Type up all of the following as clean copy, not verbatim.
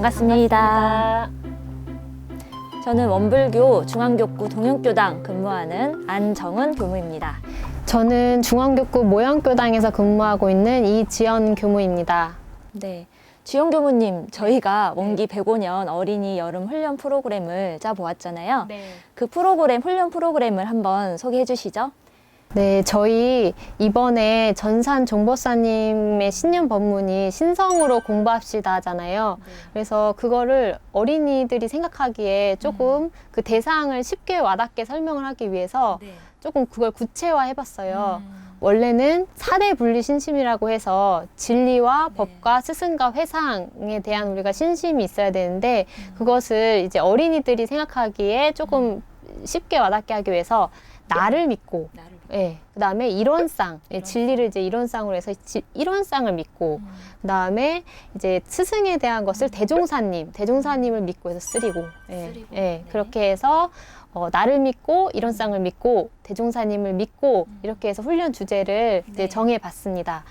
반갑습니다. 저는 원불교 중앙교구 동영교당 근무하는 안정은 교무입니다. 저는 중앙교구 모양교당에서 근무하고 있는 이지연 교무입니다. 네, 지영 교무님, 저희가 원기 105년 어린이 여름 훈련 프로그램을 짜보았잖아요. 네. 그 프로그램, 훈련 프로그램을 한번 소개해 주시죠. 네, 저희 이번에 전산 종보사님의 신년 법문이 신성으로 공부합시다 하잖아요. 네. 그래서 그거를 어린이들이 생각하기에 조금 그 대상을 쉽게 와닿게 설명을 하기 위해서 조금 그걸 구체화해 봤어요. 원래는 4대 분리 신심이라고 해서 진리와 법과 스승과 회상에 대한 우리가 신심이 있어야 되는데 그것을 이제 어린이들이 생각하기에 조금 쉽게 와닿게 하기 위해서 나를 믿고 예, 그 다음에 이론상, 예, 진리를 이제 이론상으로 해서 이론상을 믿고, 그 다음에 이제 스승에 대한 것을 대종사님을 믿고 해서 쓰리고, 예, 그렇게 해서 나를 믿고, 이론상을 믿고, 대종사님을 믿고, 이렇게 해서 훈련 주제를 이제 정해봤습니다.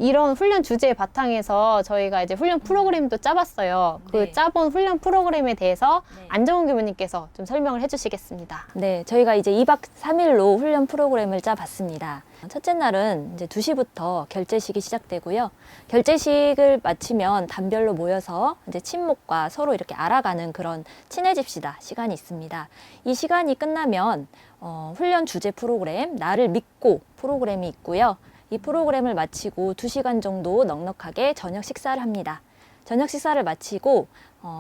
이런 훈련 주제의 바탕에서 저희가 이제 훈련 프로그램도 짜봤어요. 그 짜본 훈련 프로그램에 대해서 안정훈 교무님께서 좀 설명을 해주시겠습니다. 네, 저희가 이제 2박 3일로 훈련 프로그램을 짜봤습니다. 첫째 날은 이제 2시부터 결제식이 시작되고요. 결제식을 마치면 단별로 모여서 이제 친목과 서로 이렇게 알아가는 그런 친해집시다 시간이 있습니다. 이 시간이 끝나면 훈련 주제 프로그램, 나를 믿고 프로그램이 있고요. 이 프로그램을 마치고 2시간 정도 넉넉하게 저녁 식사를 합니다. 저녁 식사를 마치고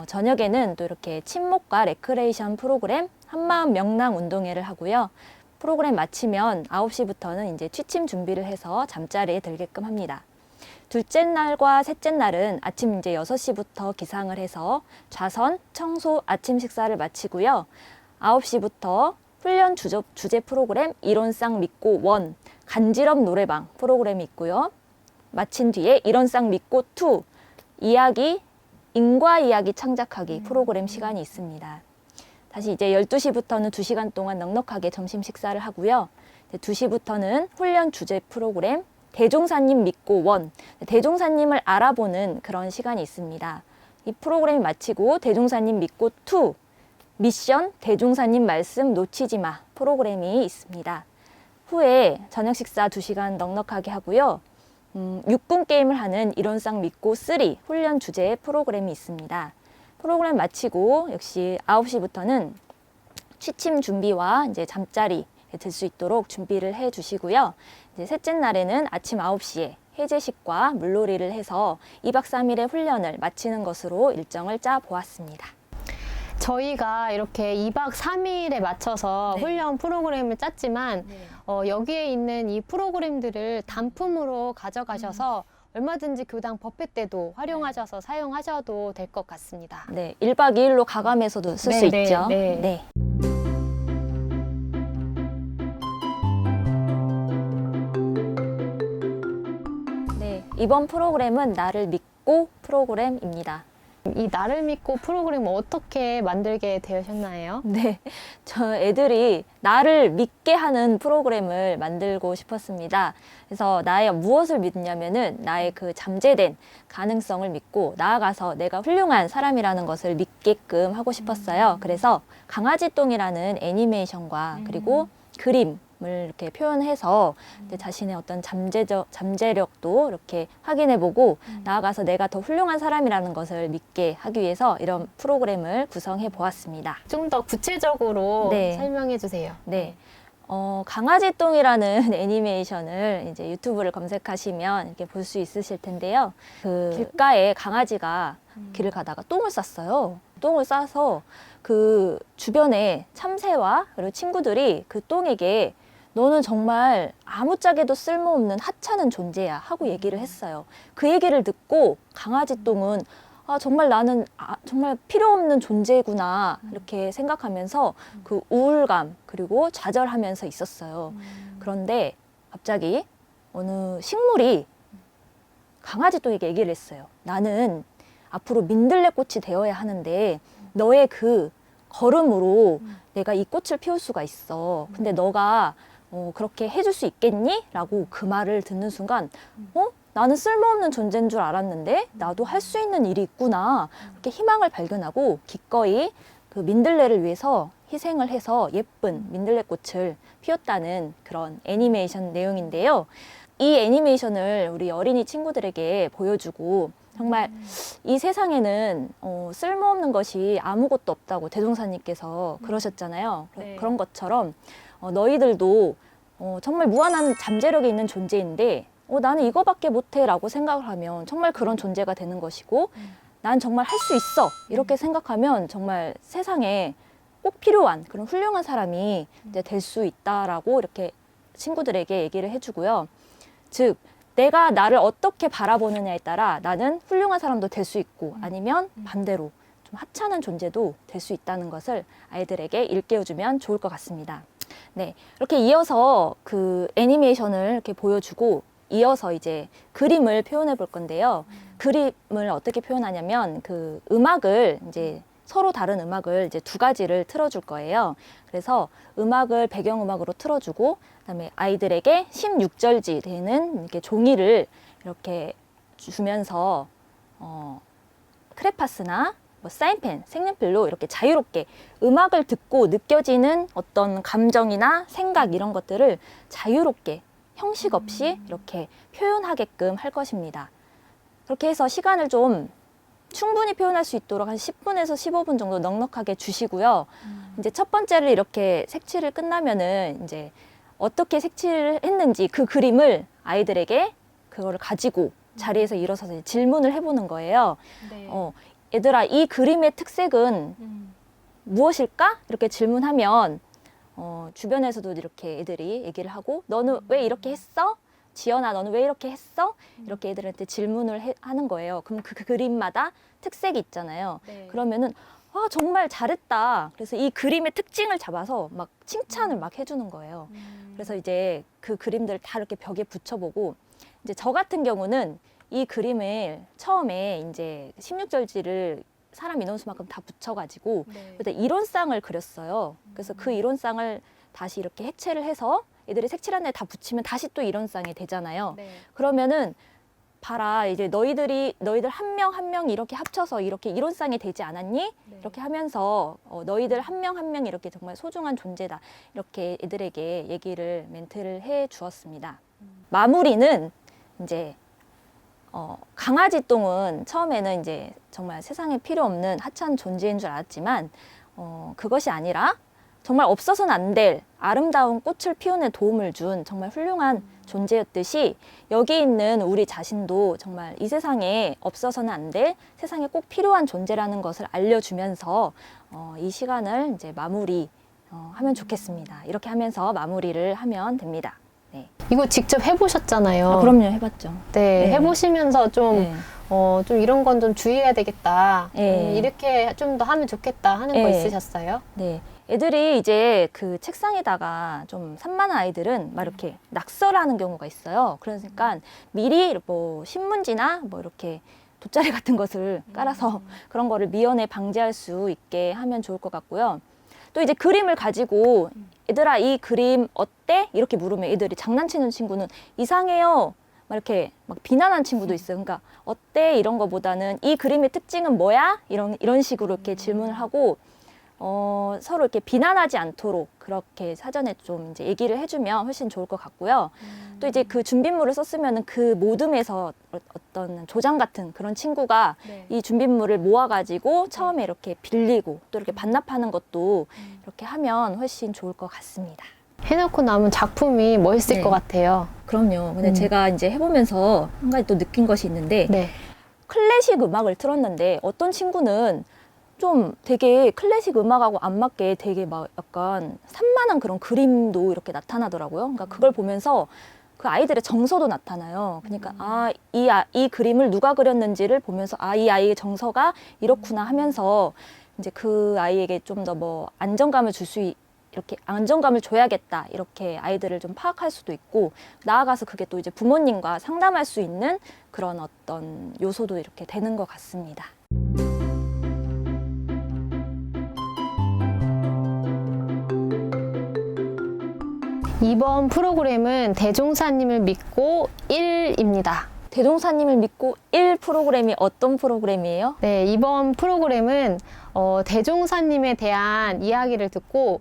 저녁에는 또 이렇게 친목과 레크레이션 프로그램 한마음 명랑 운동회를 하고요. 프로그램 마치면 9시부터는 이제 취침 준비를 해서 잠자리에 들게끔 합니다. 둘째 날과 셋째 날은 아침 이제 6시부터 기상을 해서 좌선, 청소, 아침 식사를 마치고요. 9시부터 훈련 주제 프로그램 이론상 믿고 원, 간지럼 노래방 프로그램이 있고요. 마친 뒤에 이론상 믿고 투, 이야기, 인과 이야기 창작하기 프로그램 시간이 있습니다. 다시 이제 12시부터는 2시간 동안 넉넉하게 점심 식사를 하고요. 2시부터는 훈련 주제 프로그램 대종사님 믿고 원, 대종사님을 알아보는 그런 시간이 있습니다. 이 프로그램이 마치고 대종사님 믿고 투, 미션 대종사님 말씀 놓치지 마 프로그램이 있습니다. 후에 저녁 식사 2시간 넉넉하게 하고요. 6분 게임을 하는 이론상 믿고 3 훈련 주제의 프로그램이 있습니다. 프로그램 마치고 역시 9시부터는 취침 준비와 이제 잠자리 들 수 있도록 준비를 해 주시고요. 이제 셋째 날에는 아침 9시에 해제식과 물놀이를 해서 2박 3일의 훈련을 마치는 것으로 일정을 짜 보았습니다. 저희가 이렇게 2박 3일에 맞춰서 훈련 프로그램을 짰지만 여기에 있는 이 프로그램들을 단품으로 가져가셔서 얼마든지 교당 법회 때도 활용하셔서 사용하셔도 될 것 같습니다. 네, 1박 2일로 가감해서도 쓸 수 있죠. 네. 네, 이번 프로그램은 나를 믿고 프로그램입니다. 이 나를 믿고 프로그램을 어떻게 만들게 되셨나요? 네, 저 애들이 나를 믿게 하는 프로그램을 만들고 싶었습니다. 그래서 나의 무엇을 믿냐면은 나의 그 잠재된 가능성을 믿고 나아가서 내가 훌륭한 사람이라는 것을 믿게끔 하고 싶었어요. 그래서 강아지똥이라는 애니메이션과 그리고 그림을 이렇게 표현해서 자신의 어떤 잠재력도 이렇게 확인해보고 나아가서 내가 더 훌륭한 사람이라는 것을 믿게 하기 위해서 이런 프로그램을 구성해 보았습니다. 좀 더 구체적으로 설명해 주세요. 네. 강아지똥이라는 애니메이션을 이제 유튜브를 검색하시면 이렇게 볼 수 있으실 텐데요. 그 길가에 강아지가 길을 가다가 똥을 쌌어요. 똥을 싸서 그 주변에 참새와 그리고 친구들이 그 똥에게 너는 정말 아무짝에도 쓸모없는 하찮은 존재야 하고 얘기를 했어요. 그 얘기를 듣고 강아지 똥은 정말 나는 정말 필요 없는 존재구나 이렇게 생각하면서 그 우울감 그리고 좌절하면서 있었어요. 그런데 갑자기 어느 식물이 강아지 똥에게 얘기를 했어요. 나는 앞으로 민들레꽃이 되어야 하는데 너의 그 걸음으로 내가 이 꽃을 피울 수가 있어. 근데 너가 그렇게 해줄 수 있겠니? 라고 그 말을 듣는 순간 나는 쓸모없는 존재인 줄 알았는데 나도 할 수 있는 일이 있구나. 그렇게 희망을 발견하고 기꺼이 그 민들레를 위해서 희생을 해서 예쁜 민들레 꽃을 피웠다는 그런 애니메이션 내용인데요. 이 애니메이션을 우리 어린이 친구들에게 보여주고 정말 이 세상에는 쓸모없는 것이 아무것도 없다고 대종사님께서 그러셨잖아요. 네. 그런 것처럼 너희들도 정말 무한한 잠재력이 있는 존재인데 나는 이거밖에 못해 라고 생각을 하면 정말 그런 존재가 되는 것이고 난 정말 할 수 있어 이렇게 생각하면 정말 세상에 꼭 필요한 그런 훌륭한 사람이 이제 될 수 있다라고 이렇게 친구들에게 얘기를 해주고요. 즉 내가 나를 어떻게 바라보느냐에 따라 나는 훌륭한 사람도 될 수 있고 아니면 반대로 좀 하찮은 존재도 될 수 있다는 것을 아이들에게 일깨워주면 좋을 것 같습니다. 네, 이렇게 이어서 그 애니메이션을 이렇게 보여주고 이어서 이제 그림을 표현해 볼 건데요. 그림을 어떻게 표현하냐면 그 음악을 이제 서로 다른 음악을 이제 두 가지를 틀어줄 거예요. 그래서 음악을 배경음악으로 틀어주고 그다음에 아이들에게 16절지 되는 이렇게 종이를 이렇게 주면서 크레파스나 뭐 사인펜, 색연필로 이렇게 자유롭게 음악을 듣고 느껴지는 어떤 감정이나 생각 이런 것들을 자유롭게 형식 없이 이렇게 표현하게끔 할 것입니다. 그렇게 해서 시간을 좀 충분히 표현할 수 있도록 한 10분에서 15분 정도 넉넉하게 주시고요. 이제 첫 번째를 이렇게 색칠을 끝나면은 이제 어떻게 색칠을 했는지 그 그림을 아이들에게 그거를 가지고 자리에서 일어서서 이제 질문을 해보는 거예요. 네. 얘들아, 이 그림의 특색은 무엇일까? 이렇게 질문하면 주변에서도 이렇게 애들이 얘기를 하고 너는 왜 이렇게 했어? 지연아, 너는 왜 이렇게 했어? 이렇게 애들한테 질문을 하는 거예요. 그럼 그 그림마다 특색이 있잖아요. 네. 그러면은 정말 잘했다. 그래서 이 그림의 특징을 잡아서 막 칭찬을 막 해주는 거예요. 그래서 이제 그 그림들을 다 이렇게 벽에 붙여보고 이제 저 같은 경우는 이 그림을 처음에 이제 16절지를 사람 인원수만큼 다 붙여가지고 네. 그때 이론상을 그렸어요. 그래서 그 이론상을 다시 이렇게 해체를 해서 애들이 색칠한 데 다 붙이면 다시 또 이론상이 되잖아요. 네. 그러면은 봐라, 이제 너희들 한 명 한 명 이렇게 합쳐서 이렇게 이론상이 되지 않았니? 네. 이렇게 하면서 너희들 한 명 한 명 이렇게 정말 소중한 존재다. 이렇게 애들에게 멘트를 해 주었습니다. 마무리는 이제 강아지 똥은 처음에는 이제 정말 세상에 필요 없는 하찮은 존재인 줄 알았지만 그것이 아니라 정말 없어서는 안 될 아름다운 꽃을 피우는 도움을 준 정말 훌륭한 존재였듯이 여기 있는 우리 자신도 정말 이 세상에 없어서는 안 될 세상에 꼭 필요한 존재라는 것을 알려주면서 이 시간을 이제 하면 좋겠습니다. 이렇게 하면서 마무리를 하면 됩니다. 네. 이거 직접 해보셨잖아요. 그럼요, 해봤죠. 네, 네. 해보시면서 좀, 네. 좀 이런 건 좀 주의해야 되겠다. 네. 이렇게 좀 더 하면 좋겠다 하는 거 네. 있으셨어요? 네. 애들이 이제 그 책상에다가 좀 산만한 아이들은 막 이렇게 낙서하는 경우가 있어요. 그러니까 미리 뭐 신문지나 뭐 이렇게 돗자리 같은 것을 깔아서 그런 거를 미연에 방지할 수 있게 하면 좋을 것 같고요. 또 이제 그림을 가지고 얘들아, 이 그림 어때? 이렇게 물으면 애들이 장난치는 친구는 이상해요. 막 이렇게 막 비난하는 친구도 있어요. 그러니까 어때? 이런 거보다는 이 그림의 특징은 뭐야? 이런 식으로 이렇게 질문을 하고 서로 이렇게 비난하지 않도록 그렇게 사전에 좀 이제 얘기를 해주면 훨씬 좋을 것 같고요. 또 이제 그 준비물을 썼으면은 그 모듬에서 어떤 조장 같은 그런 친구가 네. 이 준비물을 모아가지고 처음에 이렇게 빌리고 또 이렇게 반납하는 것도 이렇게 하면 훨씬 좋을 것 같습니다. 해놓고 남은 작품이 멋있을 네. 것 같아요. 그럼요. 근데 제가 이제 해보면서 한 가지 또 느낀 것이 있는데 네. 클래식 음악을 틀었는데 어떤 친구는 좀 되게 클래식 음악하고 안 맞게 되게 막 약간 산만한 그런 그림도 이렇게 나타나더라고요. 그러니까 그걸 보면서 그 아이들의 정서도 나타나요. 그러니까 이 그림을 누가 그렸는지를 보면서 이 아이의 정서가 이렇구나 하면서 이제 그 아이에게 좀 더 뭐 안정감을 이렇게 안정감을 줘야겠다 이렇게 아이들을 좀 파악할 수도 있고 나아가서 그게 또 이제 부모님과 상담할 수 있는 그런 어떤 요소도 이렇게 되는 것 같습니다. 이번 프로그램은 대종사님을 믿고 1입니다. 대종사님을 믿고 1 프로그램이 어떤 프로그램이에요? 네, 이번 프로그램은 대종사님에 대한 이야기를 듣고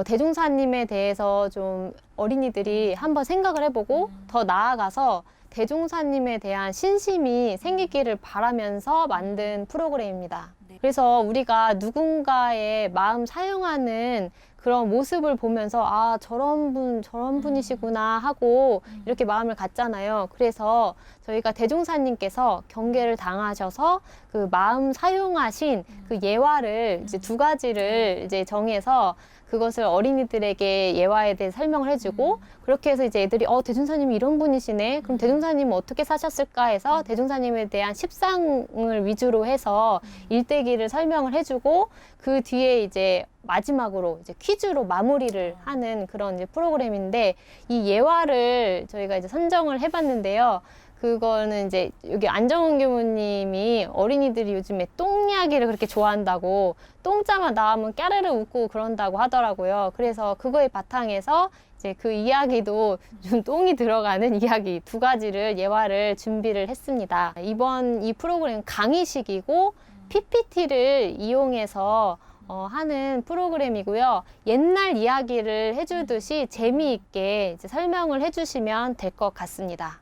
대종사님에 대해서 좀 어린이들이 한번 생각을 해보고 더 나아가서 대종사님에 대한 신심이 생기기를 바라면서 만든 프로그램입니다. 그래서 우리가 누군가의 마음 사용하는 그런 모습을 보면서 아, 저런 분이시구나 하고 이렇게 마음을 갖잖아요. 그래서 저희가 대종사님께서 경계를 당하셔서 그 마음 사용하신 그 예화를 이제 2가지를 이제 정해서 그것을 어린이들에게 예화에 대해 설명을 해주고 그렇게 해서 이제 애들이 대종사님이 이런 분이시네. 그럼 대종사님은 어떻게 사셨을까 해서 대종사님에 대한 십상을 위주로 해서 일대기를 설명을 해주고 그 뒤에 이제 마지막으로 이제 퀴즈로 마무리를 하는 그런 이제 프로그램인데 이 예화를 저희가 이제 선정을 해봤는데요. 그거는 이제 여기 안정훈 교무님이 어린이들이 요즘에 똥 이야기를 그렇게 좋아한다고 똥자만 나오면 까르르 웃고 그런다고 하더라고요. 그래서 그거에 바탕에서 이제 그 이야기도 좀 똥이 들어가는 이야기 2가지를 예화를 준비를 했습니다. 이번 이 프로그램 강의식이고 PPT를 이용해서 하는 프로그램이고요. 옛날 이야기를 해주듯이 재미있게 이제 설명을 해주시면 될 것 같습니다.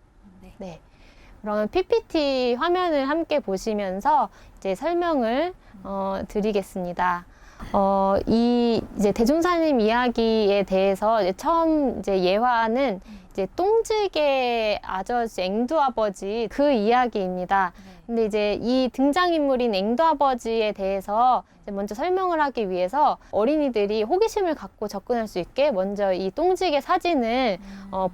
네. 그럼 PPT 화면을 함께 보시면서 이제 설명을 드리겠습니다. 이 이제 대종사님 이야기에 대해서 이제 처음 이제 예화는 이제 똥지개 아저씨 앵두 아버지 그 이야기입니다. 근데 이제 이 등장인물인 앵두 아버지에 대해서 이제 먼저 설명을 하기 위해서 어린이들이 호기심을 갖고 접근할 수 있게 먼저 이 똥지개 사진을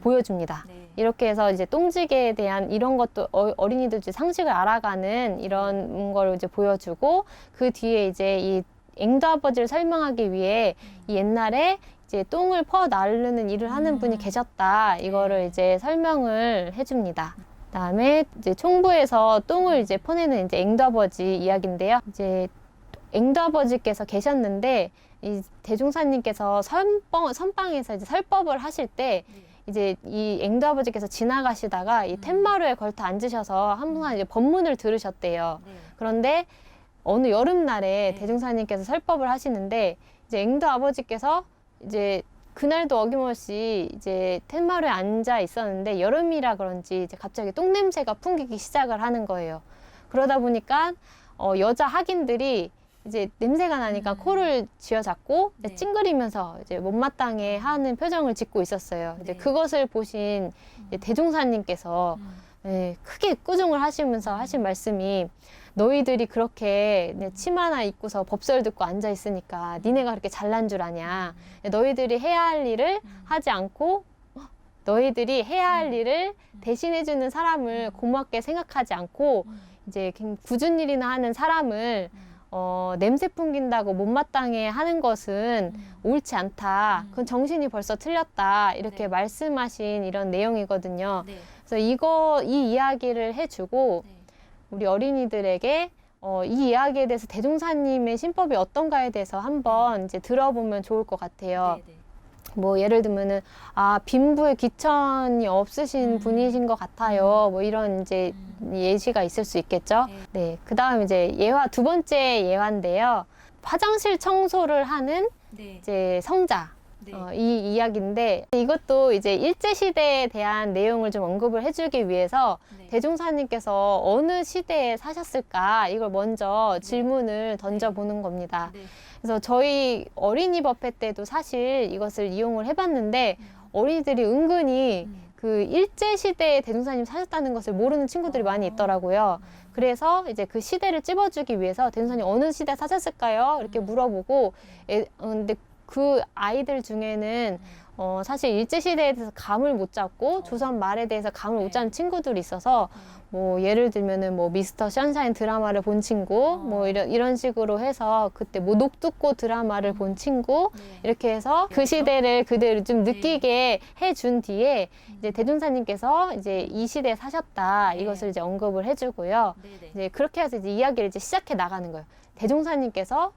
보여줍니다. 이렇게 해서 이제 똥지개에 대한 이런 것도 어린이들 이제 상식을 알아가는 이런 걸 이제 보여주고 그 뒤에 이제 이 앵두 아버지를 설명하기 위해 이 옛날에 이제 똥을 퍼 나르는 일을 하는 분이 계셨다. 이거를 이제 설명을 해줍니다. 그다음에 이제 총부에서 똥을 이제 퍼내는 이제 앵두 아버지 이야기인데요. 이제 앵두 아버지께서 계셨는데 이 대종사님께서 선방에서 이제 설법을 하실 때 이제 이 앵두 아버지께서 지나가시다가 이 텐마루에 걸터 앉으셔서 한번 이제 법문을 들으셨대요. 그런데 어느 여름날에 대종사님께서 설법을 하시는데 이제 앵두 아버지께서 이제 그날도 어김없이 이제 텐마루에 앉아 있었는데 여름이라 그런지 이제 갑자기 똥 냄새가 풍기기 시작을 하는 거예요. 그러다 보니까 여자 학인들이 이제 냄새가 나니까 코를 쥐어잡고 찡그리면서 이제 못마땅해 하는 표정을 짓고 있었어요. 이제 그것을 보신 이제 대종사님께서 크게 꾸중을 하시면서 하신 말씀이 너희들이 그렇게 치마나 입고서 법설 듣고 앉아 있으니까 니네가 그렇게 잘난 줄 아냐. 너희들이 해야 할 일을 하지 않고 너희들이 해야 할 일을 대신해주는 사람을 고맙게 생각하지 않고 이제 굳은 일이나 하는 사람을 냄새 풍긴다고 못마땅해 하는 것은 옳지 않다. 그건 정신이 벌써 틀렸다. 이렇게 말씀하신 이런 내용이거든요. 그래서 이 이야기를 해주고 우리 어린이들에게 이 이야기에 대해서 대종사님의 신법이 어떤가에 대해서 한번 이제 들어보면 좋을 것 같아요. 뭐 예를 들면은 빈부의 귀천이 없으신 분이신 것 같아요. 뭐 이런 이제 예시가 있을 수 있겠죠. 네. 그다음 이제 예화 2번째 예화인데요. 화장실 청소를 하는 이제 성자. 이 이야기인데 이것도 이제 일제시대에 대한 내용을 좀 언급을 해주기 위해서 대종사님께서 어느 시대에 사셨을까 이걸 먼저 질문을 던져보는 겁니다. 그래서 저희 어린이 법회 때도 사실 이것을 이용을 해봤는데 어린이들이 은근히 그 일제시대에 대종사님 사셨다는 것을 모르는 친구들이 많이 있더라고요. 그래서 이제 그 시대를 찝어주기 위해서 대종사님 어느 시대 사셨을까요? 이렇게 물어보고 근데 그 아이들 중에는 사실 일제시대에 대해서 감을 못 잡고 조선 말에 대해서 감을 못 잡는 친구들이 있어서 뭐 예를 들면은 뭐 미스터 션샤인 드라마를 본 친구 뭐 이런 식으로 해서 그때 뭐 녹두꽃 드라마를 본 친구 이렇게 해서 그 시대를 그대로 좀 느끼게 해준 뒤에 이제 대종사님께서 이제 이 시대에 사셨다 이것을 이제 언급을 해주고요. 이제 그렇게 해서 이제 이야기를 이제 시작해 나가는 거예요. 대종사님께서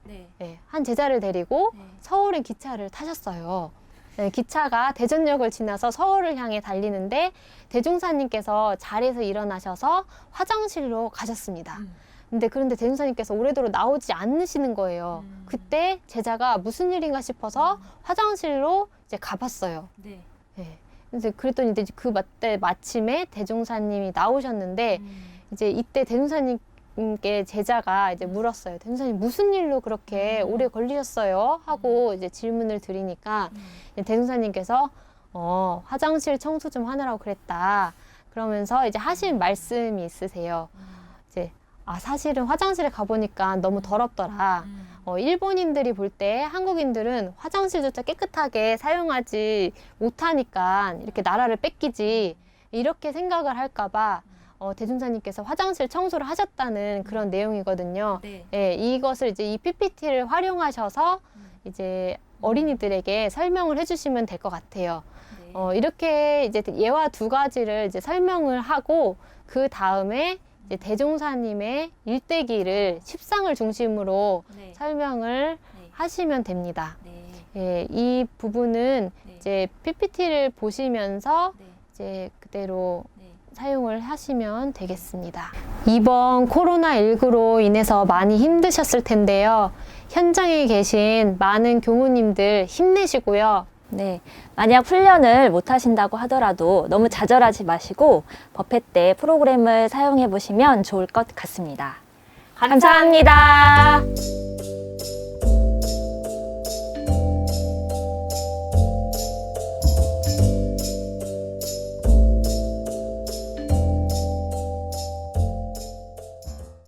한 제자를 데리고 서울에 기차를 타셨어요. 네, 기차가 대전역을 지나서 서울을 향해 달리는데 대종사님께서 자리에서 일어나셔서 화장실로 가셨습니다. 그런데 대종사님께서 오래도록 나오지 않으시는 거예요. 그때 제자가 무슨 일인가 싶어서 화장실로 이제 가봤어요. 네. 네. 그래서 그랬더니 이제 그때 마침에 대종사님이 나오셨는데 이제 이때 대종사님께 제자가 이제 물었어요. 대종사님 무슨 일로 그렇게 오래 걸리셨어요? 하고 이제 질문을 드리니까 대종사님께서 화장실 청소 좀 하느라고 그랬다. 그러면서 이제 하신 말씀이 있으세요. 이제 사실은 화장실에 가보니까 너무 더럽더라. 일본인들이 볼 때 한국인들은 화장실조차 깨끗하게 사용하지 못하니까 이렇게 나라를 뺏기지 이렇게 생각을 할까봐 대종사님께서 화장실 청소를 하셨다는 그런 내용이거든요. 네. 예, 이것을 이제 이 PPT를 활용하셔서 이제 어린이들에게 설명을 해주시면 될 것 같아요. 네. 이렇게 이제 예와 두 가지를 이제 설명을 하고 그 다음에 이제 대종사님의 일대기를 십상을 중심으로 네. 설명을 네. 하시면 됩니다. 네. 예, 이 부분은 네. 이제 PPT를 보시면서 네. 이제 그대로 네. 사용을 하시면 되겠습니다. 이번 코로나19로 인해서 많이 힘드셨을 텐데요. 현장에 계신 많은 교무님들 힘내시고요. 네, 만약 훈련을 못 하신다고 하더라도 너무 좌절하지 마시고 버페 때 프로그램을 사용해 보시면 좋을 것 같습니다. 감사합니다.